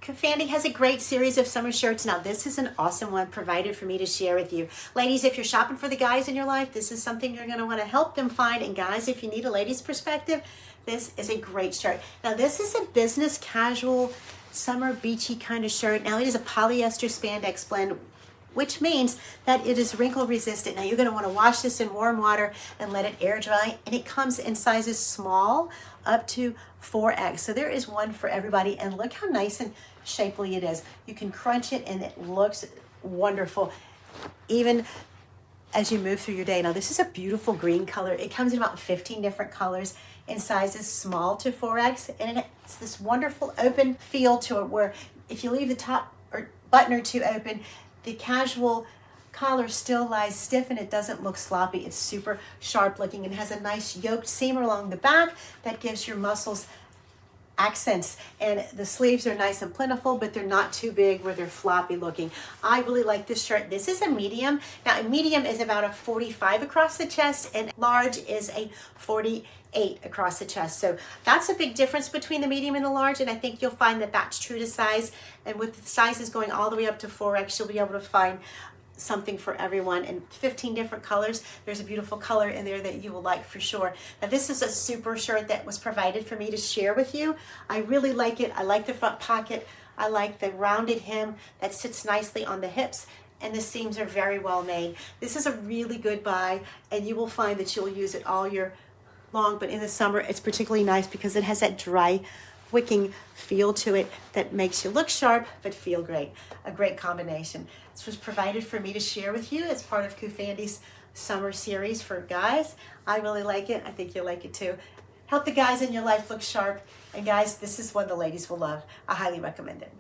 COOFANDY has a great series of summer shirts. Now this is an awesome one provided for me to share with you. Ladies, if you're shopping for the guys in your life, this is something you're going to want to help them find. And guys, if you need a lady's perspective, this is a great shirt. Now this is a business casual summer beachy kind of shirt. Now it is a polyester spandex blend, which means that it is wrinkle resistant. Now you're going to want to wash this in warm water and let it air dry, and it comes in sizes small up to 4X. So there is one for everybody, and look how nice and shapely it is. You can crunch it and it looks wonderful even as you move through your day. Now this is a beautiful green color. It comes in about 15 different colors in sizes small to 4X, and it's this wonderful open feel to it where if you leave the top or button or two open, the casual collar still lies stiff and it doesn't look sloppy. It's super sharp looking and has a nice yoked seam along the back that gives your muscles accents, and the sleeves are nice and plentiful, but they're not too big where they're floppy looking. I really like this shirt. This is a medium. Now a medium is about a 45 across the chest, and large is a 48 across the chest. So that's a big difference between the medium and the large, and I think you'll find that that's true to size. And with the sizes going all the way up to 4X, you'll be able to find something for everyone in 15 different colors. There's a beautiful color in there that you will like for sure. Now this is a super shirt that was provided for me to share with you. I really like it. I like the front pocket. I like the rounded hem that sits nicely on the hips, and the seams are very well made. This is a really good buy, and you will find that you'll use it all year long, but in the summer it's particularly nice because it has that dry wicking feel to it that makes you look sharp but feel great. A great combination. This was provided for me to share with you as part of COOFANDY's summer series for guys. I really like it. I think you'll like it too. Help the guys in your life look sharp. And guys, this is one the ladies will love. I highly recommend it.